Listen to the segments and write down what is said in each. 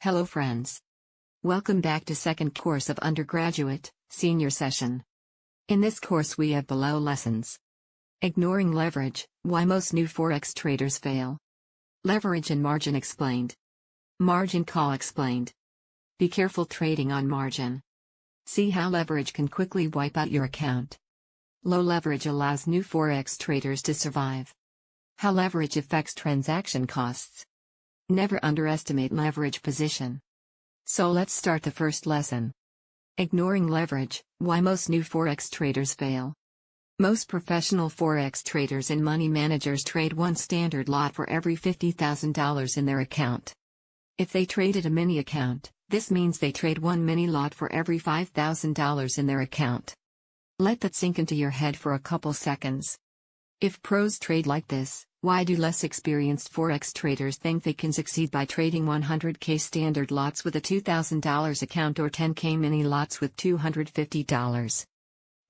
Hello friends. Welcome back to second course of Undergraduate, Senior Session. In this course we have below lessons. Ignoring leverage, why most new Forex traders fail. Leverage and margin explained. Margin call explained. Be careful trading on margin. See how leverage can quickly wipe out your account. Low leverage allows new Forex traders to survive. How leverage affects transaction costs. Never underestimate leverage position. So let's start the first lesson. Ignoring leverage, why most new Forex traders fail. Most professional Forex traders and money managers trade one standard lot for every $50,000 in their account. If they traded a mini account, this means they trade one mini lot for every $5,000 in their account. Let that sink into your head for a couple seconds. If pros trade like this, why do less experienced Forex traders think they can succeed by trading 100K standard lots with a $2,000 account or 10K mini lots with $250?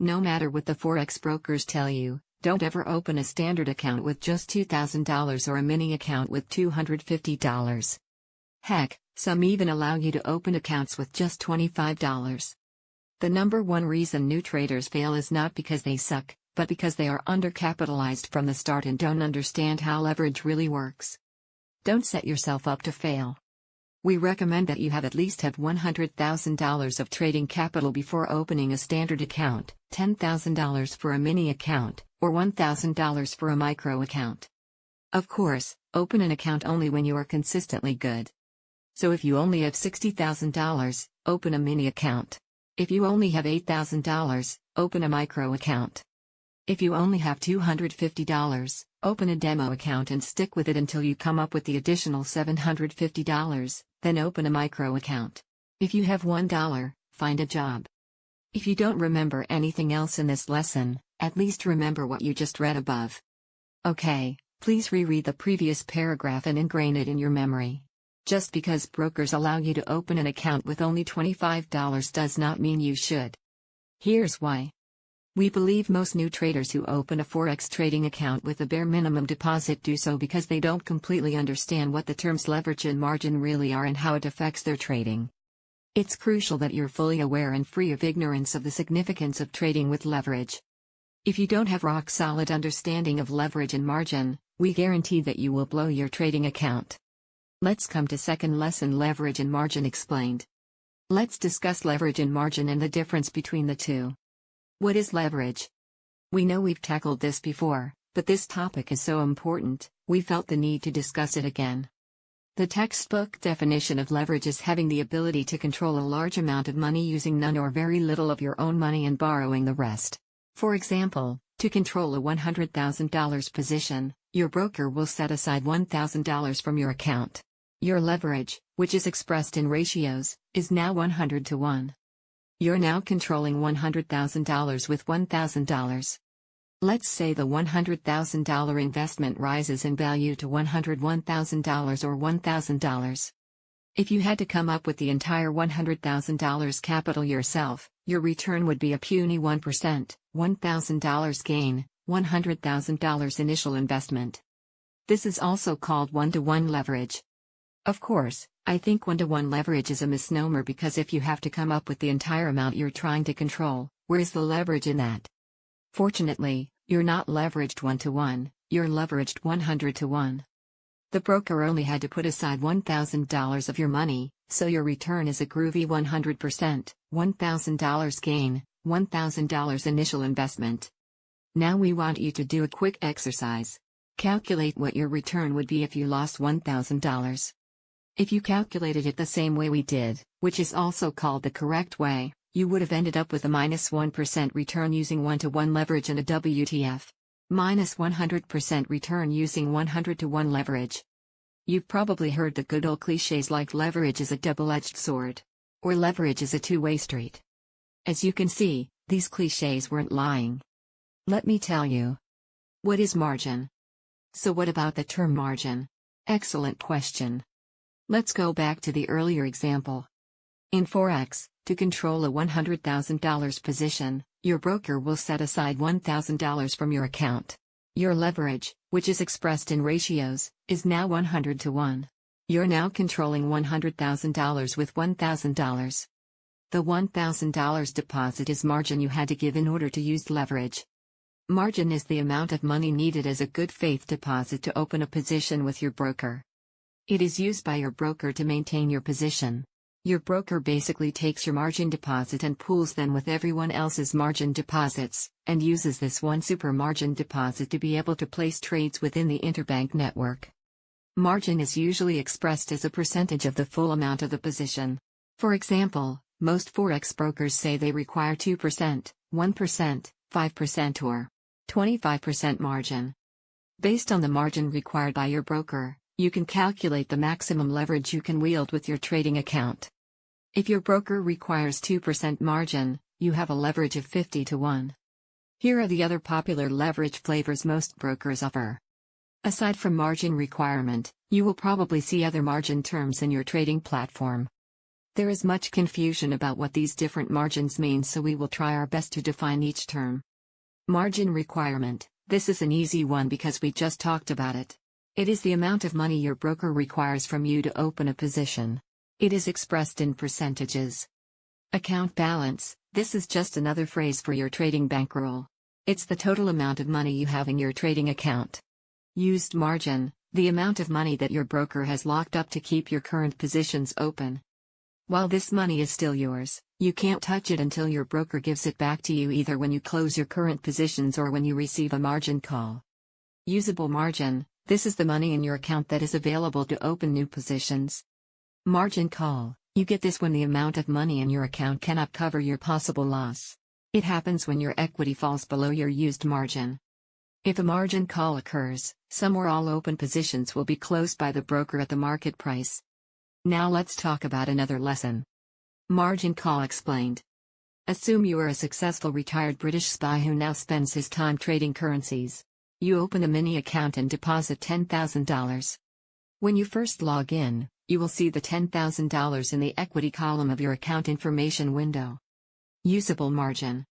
No matter what the Forex brokers tell you, don't ever open a standard account with just $2,000 or a mini account with $250. Heck, some even allow you to open accounts with just $25. The number one reason new traders fail is not because they suck, but because they are undercapitalized from the start and don't understand how leverage really works. Don't set yourself up to fail. We recommend that you at least have $100,000 of trading capital before opening a standard account, $10,000 for a mini account, or $1,000 for a micro account. Of course, open an account only when you are consistently good. So if you only have $60,000, open a mini account. If you only have $8,000, open a micro account. If you only have $250, open a demo account and stick with it until you come up with the additional $750, then open a micro account. If you have $1, find a job. If you don't remember anything else in this lesson, at least remember what you just read above. Okay, please reread the previous paragraph and ingrain it in your memory. Just because brokers allow you to open an account with only $25 does not mean you should. Here's why. We believe most new traders who open a Forex trading account with a bare minimum deposit do so because they don't completely understand what the terms leverage and margin really are and how it affects their trading. It's crucial that you're fully aware and free of ignorance of the significance of trading with leverage. If you don't have rock-solid understanding of leverage and margin, we guarantee that you will blow your trading account. Let's come to second lesson, leverage and margin explained. Let's discuss leverage and margin and the difference between the two. What is leverage? We know we've tackled this before, but this topic is so important, we felt the need to discuss it again. The textbook definition of leverage is having the ability to control a large amount of money using none or very little of your own money and borrowing the rest. For example, to control a $100,000 position, your broker will set aside $1,000 from your account. Your leverage, which is expressed in ratios, is now 100 to 1. You're now controlling $100,000 with $1,000. Let's say the $100,000 investment rises in value to $101,000 or $1,000. If you had to come up with the entire $100,000 capital yourself, your return would be a puny 1%, $1,000 gain, $100,000 initial investment. This is also called one-to-one leverage. Of course, I think one-to-one leverage is a misnomer because if you have to come up with the entire amount you're trying to control, where's the leverage in that? Fortunately, you're not leveraged 1-to-1, you're leveraged 100 to 1. The broker only had to put aside $1,000 of your money, so your return is a groovy 100%, $1,000 gain, $1,000 initial investment. Now we want you to do a quick exercise. Calculate what your return would be if you lost $1,000. If you calculated it the same way we did, which is also called the correct way, you would have ended up with a minus 1% return using one-to-one leverage and a WTF. Minus 100% return using 100 to 1 leverage. You've probably heard the good old cliches like leverage is a double-edged sword. Or leverage is a two-way street. As you can see, these cliches weren't lying. Let me tell you. What is margin? So what about the term margin? Excellent question. Let's go back to the earlier example. In Forex, to control a $100,000 position, your broker will set aside $1,000 from your account. Your leverage, which is expressed in ratios, is now 100 to 1. You're now controlling $100,000 with $1,000. The $1,000 deposit is margin you had to give in order to use leverage. Margin is the amount of money needed as a good faith deposit to open a position with your broker. It is used by your broker to maintain your position. Your broker basically takes your margin deposit and pools them with everyone else's margin deposits, and uses this one super margin deposit to be able to place trades within the interbank network. Margin is usually expressed as a percentage of the full amount of the position. For example, most Forex brokers say they require 2%, 1%, 5%, or 25% margin. Based on the margin required by your broker, you can calculate the maximum leverage you can wield with your trading account. If your broker requires 2% margin, you have a leverage of 50 to 1. Here are the other popular leverage flavors most brokers offer. Aside from margin requirement, you will probably see other margin terms in your trading platform. There is much confusion about what these different margins mean, so we will try our best to define each term. Margin requirement. This is an easy one because we just talked about it. It is the amount of money your broker requires from you to open a position. It is expressed in percentages. Account balance. This is just another phrase for your trading bankroll. It's the total amount of money you have in your trading account. Used margin. The amount of money that your broker has locked up to keep your current positions open. While this money is still yours, you can't touch it until your broker gives it back to you, either when you close your current positions or when you receive a margin call. Usable margin. This is the money in your account that is available to open new positions. Margin call. You get this when the amount of money in your account cannot cover your possible loss. It happens when your equity falls below your used margin. If a margin call occurs, some or all open positions will be closed by the broker at the market price. Now let's talk about another lesson. Margin call explained. Assume you are a successful retired British spy who now spends his time trading currencies. You open a mini account and deposit $10,000. When you first log in, you will see the $10,000 in the equity column of your account information window. Usable margin.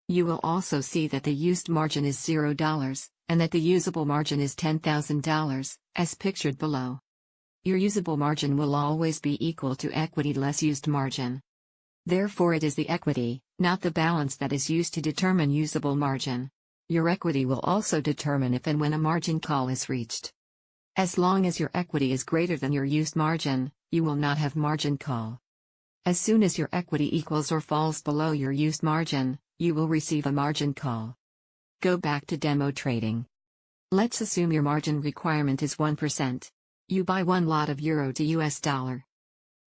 You will also see that the used margin is $0, and that the usable margin is $10,000, as pictured below. Your usable margin will always be equal to equity less used margin. Therefore it is the equity, not the balance, that is used to determine usable margin. Your equity will also determine if and when a margin call is reached. As long as your equity is greater than your used margin, you will not have margin call. As soon as your equity equals or falls below your used margin, you will receive a margin call. Go back to demo trading. Let's assume your margin requirement is 1%. You buy one lot of euro to US dollar.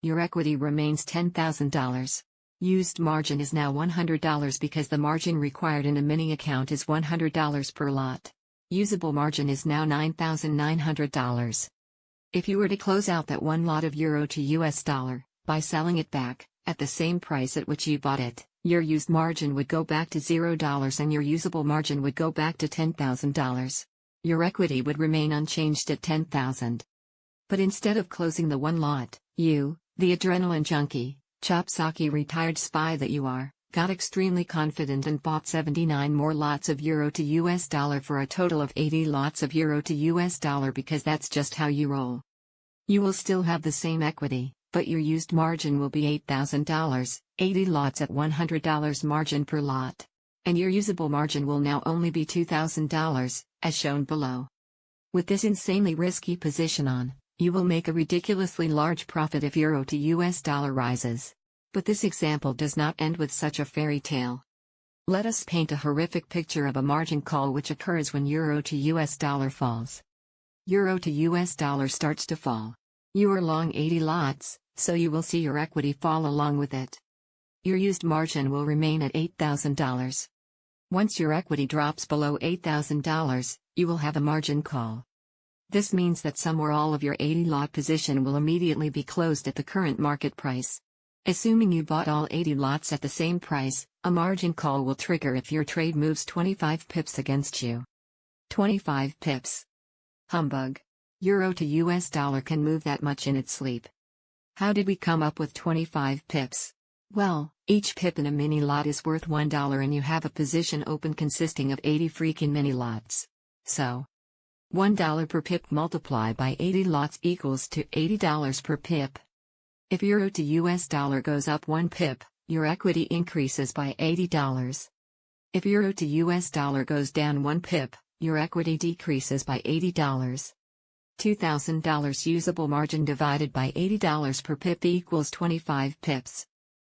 Your equity remains $10,000. Used margin is now $100 because the margin required in a mini account is $100 per lot. Usable margin is now $9,900. If you were to close out that one lot of euro to US dollar, by selling it back, at the same price at which you bought it, your used margin would go back to $0 and your usable margin would go back to $10,000. Your equity would remain unchanged at $10,000. But instead of closing the one lot, you, the adrenaline junkie, chopsocky retired spy that you are, got extremely confident and bought 79 more lots of euro to US dollar for a total of 80 lots of euro to US dollar, because that's just how you roll. You will still have the same equity, but your used margin will be $8,000, 80 lots at $100 margin per lot. And your usable margin will now only be $2,000, as shown below. With this insanely risky position on, you will make a ridiculously large profit if euro to US dollar rises. But this example does not end with such a fairy tale. Let us paint a horrific picture of a margin call which occurs when euro to US dollar falls. Euro to US dollar starts to fall. You are long 80 lots, so you will see your equity fall along with it. Your used margin will remain at $8,000. Once your equity drops below $8,000, you will have a margin call. This means that some or all of your 80 lot position will immediately be closed at the current market price. Assuming you bought all 80 lots at the same price, a margin call will trigger if your trade moves 25 pips against you. 25 pips. Humbug. Euro to US dollar can move that much in its sleep. How did we come up with 25 pips? Well, each pip in a mini lot is worth $1 and you have a position open consisting of 80 freaking mini lots. So, $1 per pip multiplied by 80 lots equals to $80 per pip. If euro to US dollar goes up 1 pip, your equity increases by $80. If euro to US dollar goes down 1 pip, your equity decreases by $80. $2,000 usable margin divided by $80 per pip equals 25 pips.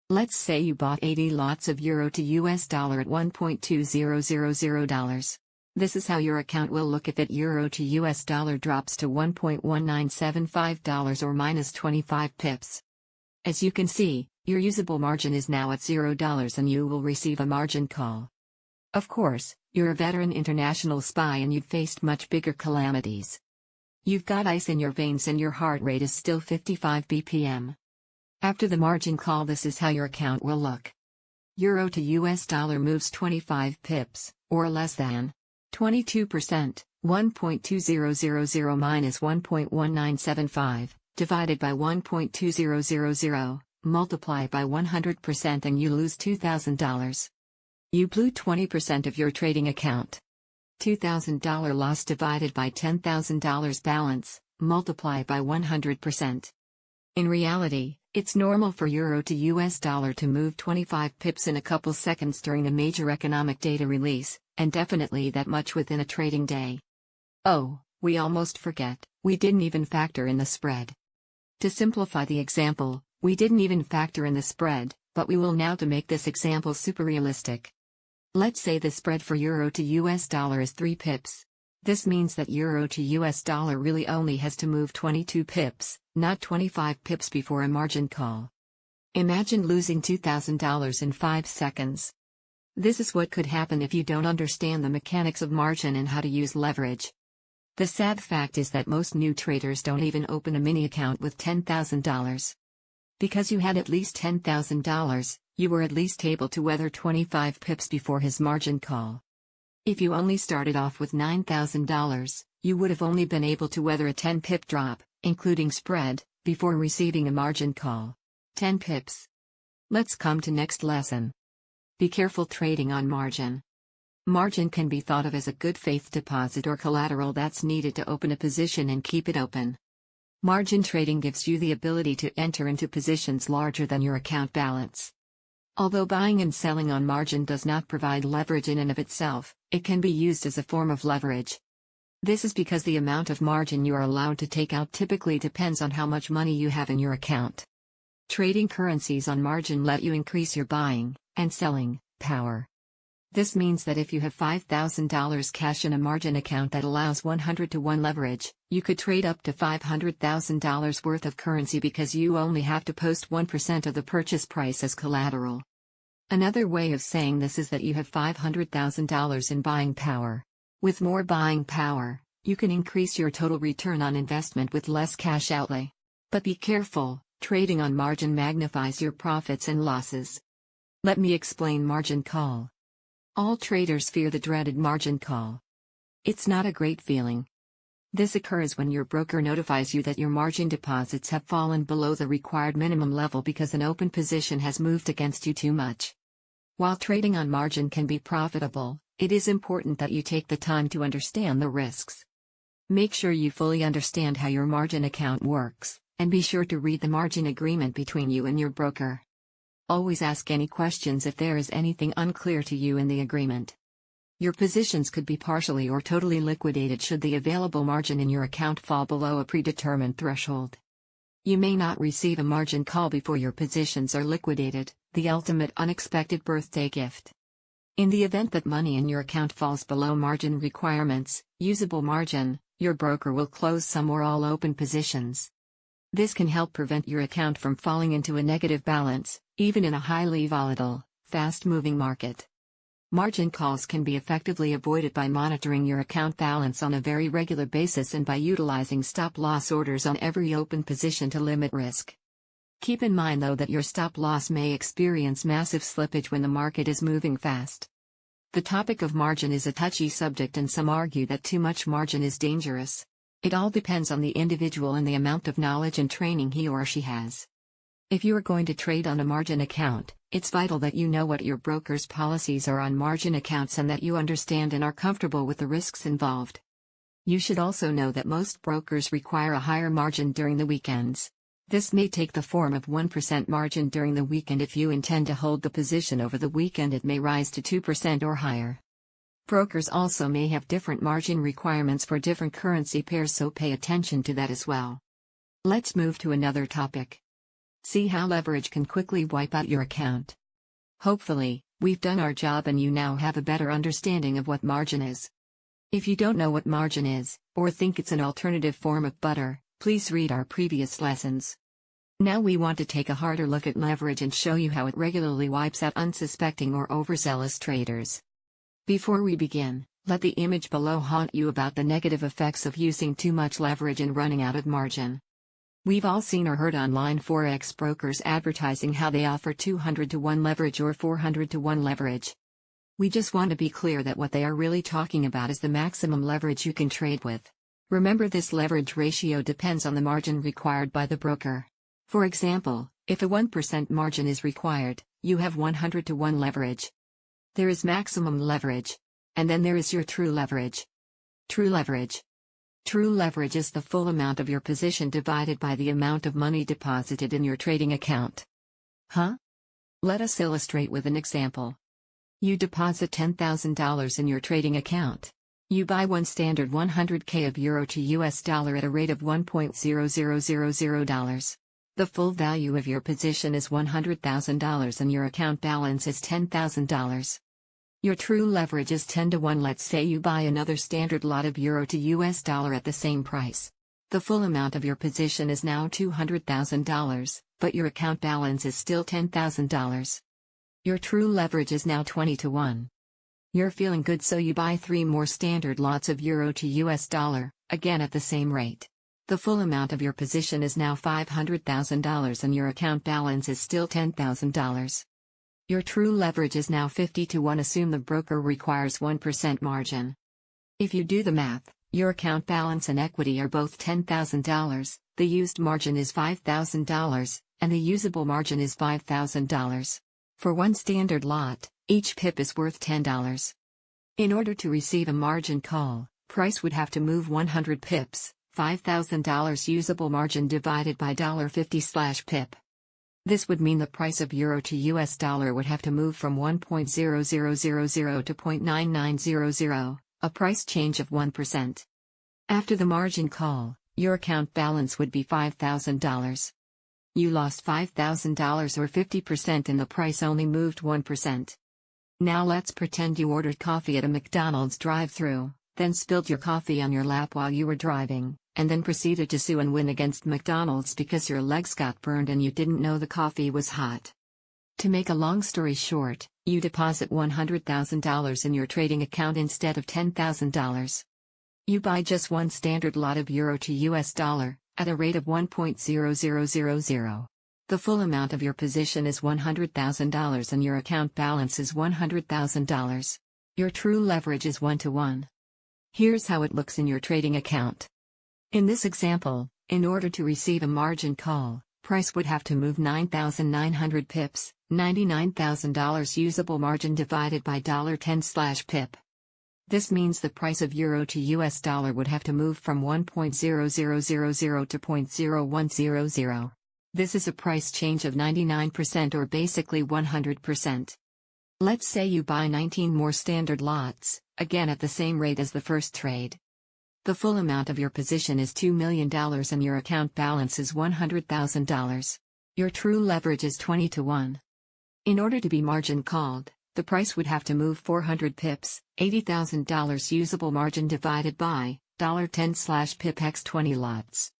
Let's say you bought 80 lots of euro to US dollar at $1.2000. This is how your account will look if it euro to US dollar drops to $1.1975 or minus 25 pips. As you can see, your usable margin is now at $0 and you will receive a margin call. Of course, you're a veteran international spy and you've faced much bigger calamities. You've got ice in your veins and your heart rate is still 55 BPM. After the margin call, this is how your account will look. Euro to US dollar moves 25 pips, or less than 22%, 1.2000 minus 1.1975, divided by 1.2000, multiply by 100% and you lose $2,000. You blew 20% of your trading account. $2,000 loss divided by $10,000 balance, multiply by 100%. In reality, it's normal for euro to US dollar to move 25 pips in a couple seconds during a major economic data release, and definitely that much within a trading day. Oh, we almost forget, we didn't even factor in the spread. To simplify the example, we didn't even factor in the spread, but we will now to make this example super realistic. Let's say the spread for euro to US dollar is 3 pips. This means that euro to US dollar really only has to move 22 pips, not 25 pips before a margin call. Imagine losing $2,000 in 5 seconds. This is what could happen if you don't understand the mechanics of margin and how to use leverage. The sad fact is that most new traders don't even open a mini account with $10,000. Because you had at least $10,000, you were at least able to weather 25 pips before his margin call. If you only started off with $9,000, you would have only been able to weather a 10-pip drop, including spread, before receiving a margin call. 10 pips. Let's come to next lesson. Be careful trading on margin. Margin can be thought of as a good faith deposit or collateral that's needed to open a position and keep it open. Margin trading gives you the ability to enter into positions larger than your account balance. Although buying and selling on margin does not provide leverage in and of itself, it can be used as a form of leverage. This is because the amount of margin you are allowed to take out typically depends on how much money you have in your account. Trading currencies on margin let you increase your buying and selling power. This means that if you have $5,000 cash in a margin account that allows 100-to-1 leverage, you could trade up to $500,000 worth of currency because you only have to post 1% of the purchase price as collateral. Another way of saying this is that you have $500,000 in buying power. With more buying power, you can increase your total return on investment with less cash outlay. But be careful, trading on margin magnifies your profits and losses. Let me explain margin call. All traders fear the dreaded margin call. It's not a great feeling. This occurs when your broker notifies you that your margin deposits have fallen below the required minimum level because an open position has moved against you too much. While trading on margin can be profitable, it is important that you take the time to understand the risks. Make sure you fully understand how your margin account works, and be sure to read the margin agreement between you and your broker. Always ask any questions if there is anything unclear to you in the agreement. Your positions could be partially or totally liquidated should the available margin in your account fall below a predetermined threshold. You may not receive a margin call before your positions are liquidated, the ultimate unexpected birthday gift. In the event that money in your account falls below margin requirements, usable margin, your broker will close some or all open positions. This can help prevent your account from falling into a negative balance, even in a highly volatile, fast-moving market. Margin calls can be effectively avoided by monitoring your account balance on a very regular basis and by utilizing stop-loss orders on every open position to limit risk. Keep in mind though that your stop-loss may experience massive slippage when the market is moving fast. The topic of margin is a touchy subject and some argue that too much margin is dangerous. It all depends on the individual and the amount of knowledge and training he or she has. If you are going to trade on a margin account, it's vital that you know what your broker's policies are on margin accounts and that you understand and are comfortable with the risks involved. You should also know that most brokers require a higher margin during the weekends. This may take the form of 1% margin during the weekend. If you intend to hold the position over the weekend, it may rise to 2% or higher. Brokers also may have different margin requirements for different currency pairs, so pay attention to that as well. Let's move to another topic. See how leverage can quickly wipe out your account. Hopefully, we've done our job and you now have a better understanding of what margin is. If you don't know what margin is, or think it's an alternative form of butter, please read our previous lessons. Now we want to take a harder look at leverage and show you how it regularly wipes out unsuspecting or overzealous traders. Before we begin, let the image below haunt you about the negative effects of using too much leverage and running out of margin. We've all seen or heard online Forex brokers advertising how they offer 200-to-1 leverage or 400-to-1 leverage. We just want to be clear that what they are really talking about is the maximum leverage you can trade with. Remember, this leverage ratio depends on the margin required by the broker. For example, if a 1% margin is required, you have 100-to-1 leverage. There is maximum leverage. And then there is your true leverage. True leverage. True leverage is the full amount of your position divided by the amount of money deposited in your trading account. Huh? Let us illustrate with an example. You deposit $10,000 in your trading account. You buy one standard 100K of euro to US dollar at a rate of $1.0000. The full value of your position is $100,000 and your account balance is $10,000. Your true leverage is 10-to-1. Let's say you buy another standard lot of euro to US dollar at the same price. The full amount of your position is now $200,000, but your account balance is still $10,000. Your true leverage is now 20-to-1. You're feeling good, so you buy 3 more standard lots of euro to US dollar, again at the same rate. The full amount of your position is now $500,000 and your account balance is still $10,000. Your true leverage is now 50-to-1. Assume the broker requires 1% margin. If you do the math, your account balance and equity are both $10,000, the used margin is $5,000, and the usable margin is $5,000. For one standard lot, each pip is worth $10. In order to receive a margin call, price would have to move 100 pips, $5,000 usable margin divided by $50/pip. This would mean the price of euro to US dollar would have to move from 1.0000 to 0.9900, a price change of 1%. After the margin call, your account balance would be $5,000. You lost $5,000 or 50% and the price only moved 1%. Now let's pretend you ordered coffee at a McDonald's drive-thru, then spilled your coffee on your lap while you were driving, and then proceeded to sue and win against McDonald's because your legs got burned and you didn't know the coffee was hot. To make a long story short, you deposit $100,000 in your trading account instead of $10,000. You buy just one standard lot of euro to US dollar, at a rate of 1.0000. The full amount of your position is $100,000 and your account balance is $100,000. Your true leverage is 1-to-1. Here's how it looks in your trading account. In this example, in order to receive a margin call, price would have to move 9,900 pips, $99,000 usable margin divided by $10/pip. This means the price of euro to US dollar would have to move from 1.0000 to 0.0100. This is a price change of 99% or basically 100%. Let's say you buy 19 more standard lots, again at the same rate as the first trade. The full amount of your position is $2 million and your account balance is $100,000. Your true leverage is 20-to-1. In order to be margin called, the price would have to move 400 pips, $80,000 usable margin divided by $10/pip x 20 lots.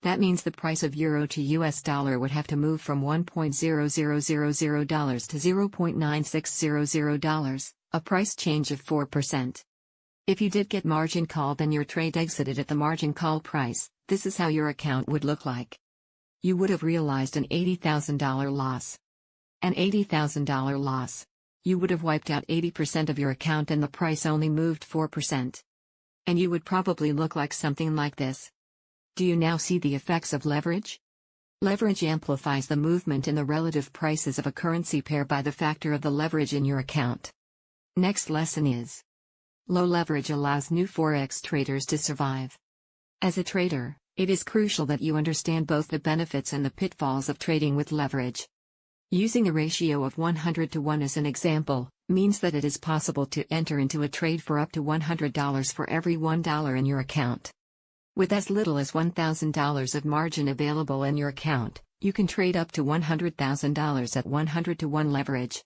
That means the price of euro to US dollar would have to move from $1.0000 to $0.9600, a price change of 4%. If you did get margin called and your trade exited at the margin call price, this is how your account would look like. You would have realized an $80,000 loss. An $80,000 loss. You would have wiped out 80% of your account and the price only moved 4%. And you would probably look like something like this. Do you now see the effects of leverage? Leverage amplifies the movement in the relative prices of a currency pair by the factor of the leverage in your account. Next lesson is Low leverage allows new Forex traders to survive. As a trader, it is crucial that you understand both the benefits and the pitfalls of trading with leverage. Using a ratio of 100 to 1 as an example, means that it is possible to enter into a trade for up to $100 for every $1 in your account. With as little as $1,000 of margin available in your account, you can trade up to $100,000 at 100 to 1 leverage.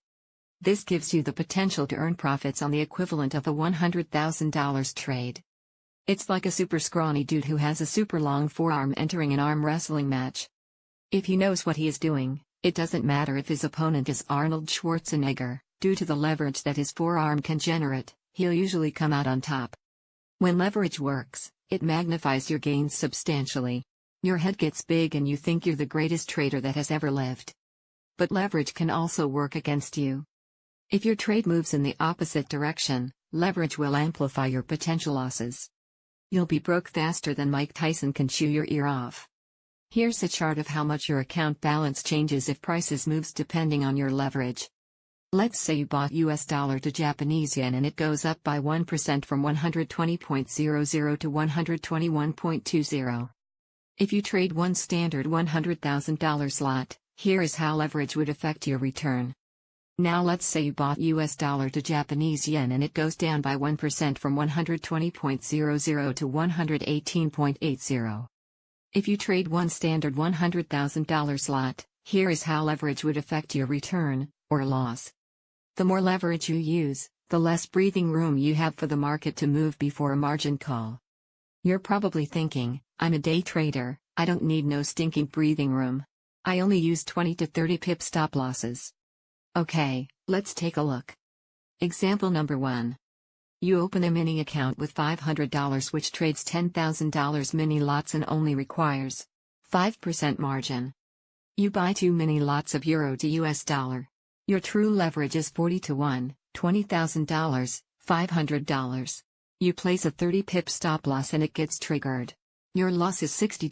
This gives you the potential to earn profits on the equivalent of a $100,000 trade. It's like a super scrawny dude who has a super long forearm entering an arm wrestling match. If he knows what he is doing, it doesn't matter if his opponent is Arnold Schwarzenegger, due to the leverage that his forearm can generate, he'll usually come out on top. When leverage works, it magnifies your gains substantially. Your head gets big and you think you're the greatest trader that has ever lived. But leverage can also work against you. If your trade moves in the opposite direction, leverage will amplify your potential losses. You'll be broke faster than Mike Tyson can chew your ear off. Here's a chart of how much your account balance changes if prices moves depending on your leverage. Let's say you bought US dollar to Japanese yen and it goes up by 1% from 120.00 to 121.20. If you trade one standard $100,000 lot, here is how leverage would affect your return. Now let's say you bought US dollar to Japanese yen and it goes down by 1% from 120.00 to 118.80. If you trade one standard $100,000 lot, here is how leverage would affect your return, or loss. The more leverage you use, the less breathing room you have for the market to move before a margin call. You're probably thinking, I'm a day trader, I don't need no stinking breathing room. I only use 20 to 30 pip stop losses. Okay, let's take a look. Example number 1. You open a mini account with $500 which trades $10,000 mini lots and only requires 5% margin. You buy 2 mini lots of euro to US dollar. Your true leverage is 40 to 1, $20,000, $500. You place a 30 pip stop loss and it gets triggered. Your loss is $60,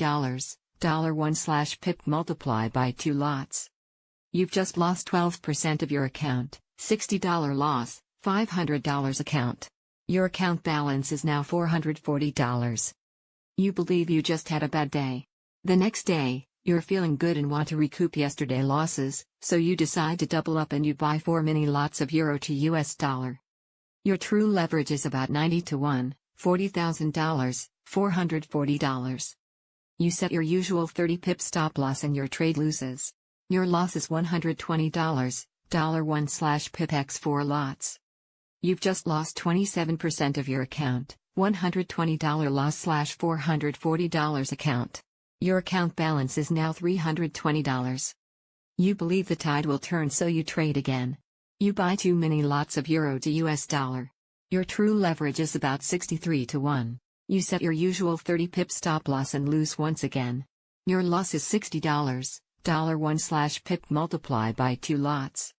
$1/pip multiply by 2 lots. You've just lost 12% of your account, $60 loss, $500 account. Your account balance is now $440. You believe you just had a bad day. The next day, you're feeling good and want to recoup yesterday's losses, so you decide to double up and you buy 4 mini lots of euro to US dollar. Your true leverage is about 90 to 1, $40,000, $440. You set your usual 30 pip stop loss and your trade loses. Your loss is $120, $1/pip x 4 lots. You've just lost 27% of your account, $120 loss $440 account. Your account balance is now $320. You believe the tide will turn so you trade again. You buy 2 mini lots of euro to US dollar. Your true leverage is about 63 to 1. You set your usual 30 pip stop loss and lose once again. Your loss is $60, $1/pip multiply by 2 lots.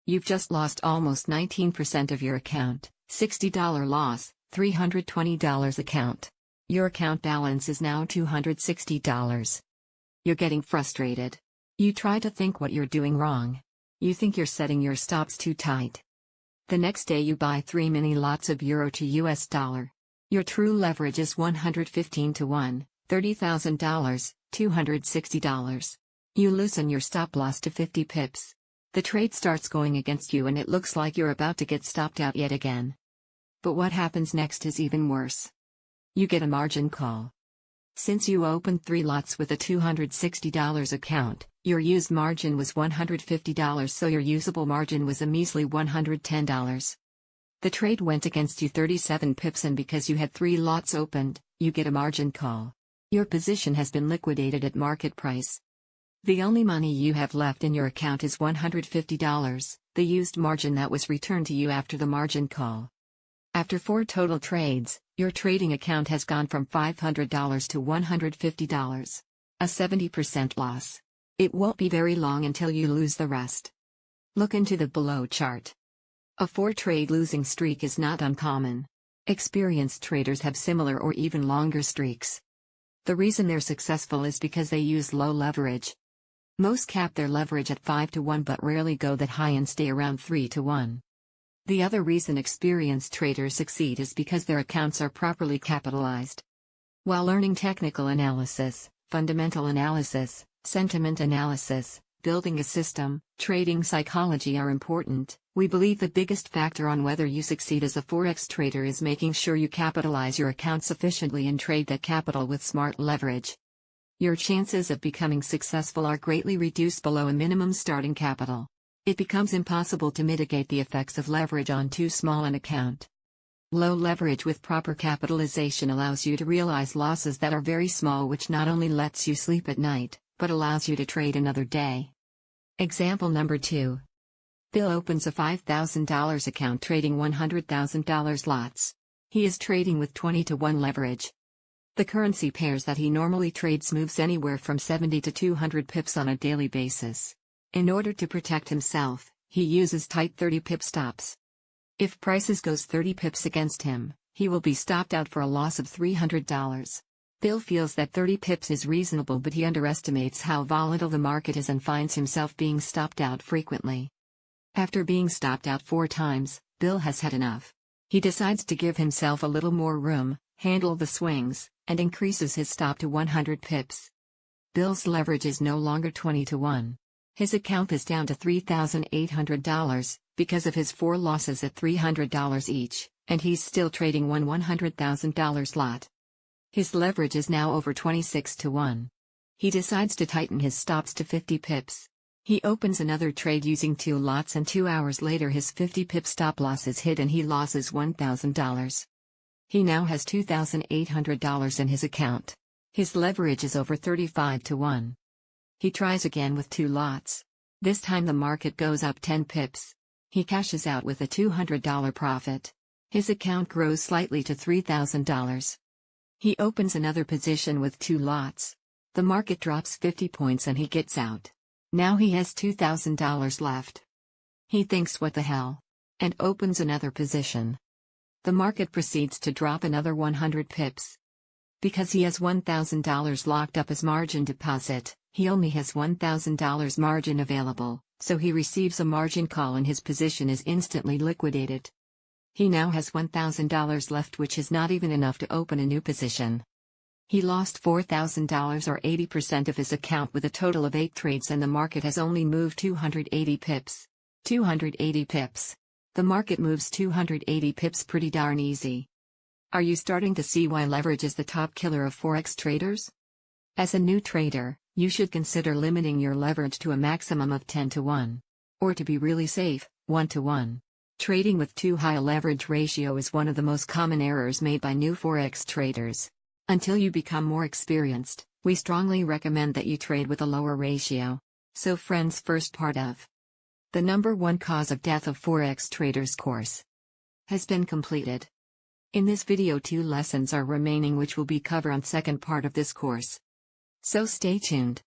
You've just lost almost 19% of your account, $60 loss, $320 account. Your account balance is now $260. You're getting frustrated. You try to think what you're doing wrong. You think you're setting your stops too tight. The next day you buy 3 mini lots of euro to US dollar. Your true leverage is 115 to 1, $30,000, $260. You loosen your stop loss to 50 pips. The trade starts going against you and it looks like you're about to get stopped out yet again. But what happens next is even worse. You get a margin call. Since you opened 3 lots with a $260 account, your used margin was $150, so your usable margin was a measly $110. The trade went against you 37 pips, and because you had 3 lots opened, you get a margin call. Your position has been liquidated at market price. The only money you have left in your account is $150, the used margin that was returned to you after the margin call. After 4 total trades, your trading account has gone from $500 to $150. A 70% loss. It won't be very long until you lose the rest. Look into the below chart. A 4-trade losing streak is not uncommon. Experienced traders have similar or even longer streaks. The reason they're successful is because they use low leverage. Most cap their leverage at 5 to 1 but rarely go that high and stay around 3 to 1. The other reason experienced traders succeed is because their accounts are properly capitalized. While learning technical analysis, fundamental analysis, sentiment analysis, building a system, trading psychology are important, we believe the biggest factor on whether you succeed as a Forex trader is making sure you capitalize your account sufficiently and trade that capital with smart leverage. Your chances of becoming successful are greatly reduced below a minimum starting capital. It becomes impossible to mitigate the effects of leverage on too small an account. Low leverage with proper capitalization allows you to realize losses that are very small, which not only lets you sleep at night, but allows you to trade another day. Example number 2. Bill opens a $5,000 account trading $100,000 lots. He is trading with 20-to-1 leverage. The currency pairs that he normally trades moves anywhere from 70 to 200 pips on a daily basis. In order to protect himself, he uses tight 30 pip stops. If prices goes 30 pips against him, he will be stopped out for a loss of $300. Bill feels that 30 pips is reasonable, but he underestimates how volatile the market is and finds himself being stopped out frequently. After being stopped out 4 times, Bill has had enough. He decides to give himself a little more room, handle the swings, and increases his stop to 100 pips. Bill's leverage is no longer 20-to-1. His account is down to $3,800, because of his 4 losses at $300 each, and he's still trading one $100,000 lot. His leverage is now over 26-to-1. He decides to tighten his stops to 50 pips. He opens another trade using 2 lots, and 2 hours later his 50 pip stop loss is hit and he loses $1,000. He now has $2,800 in his account. His leverage is over 35-to-1. He tries again with 2 lots. This time the market goes up 10 pips. He cashes out with a $200 profit. His account grows slightly to $3,000. He opens another position with 2 lots. The market drops 50 points and he gets out. Now he has $2,000 left. He thinks, what the hell? And opens another position. The market proceeds to drop another 100 pips. Because he has $1,000 locked up as margin deposit, he only has $1,000 margin available, so he receives a margin call and his position is instantly liquidated. He now has $1,000 left, which is not even enough to open a new position. He lost $4,000 or 80% of his account with a total of 8 trades, and the market has only moved 280 pips. 280 pips. The market moves 280 pips pretty darn easy. Are you starting to see why leverage is the top killer of Forex traders? As a new trader, you should consider limiting your leverage to a maximum of 10-to-1. Or to be really safe, 1-to-1. Trading with too high a leverage ratio is one of the most common errors made by new Forex traders. Until you become more experienced, we strongly recommend that you trade with a lower ratio. So friends, first part of the number 1 cause of death of Forex traders course has been completed. In this video 2 lessons are remaining which will be covered on second part of this course. So stay tuned.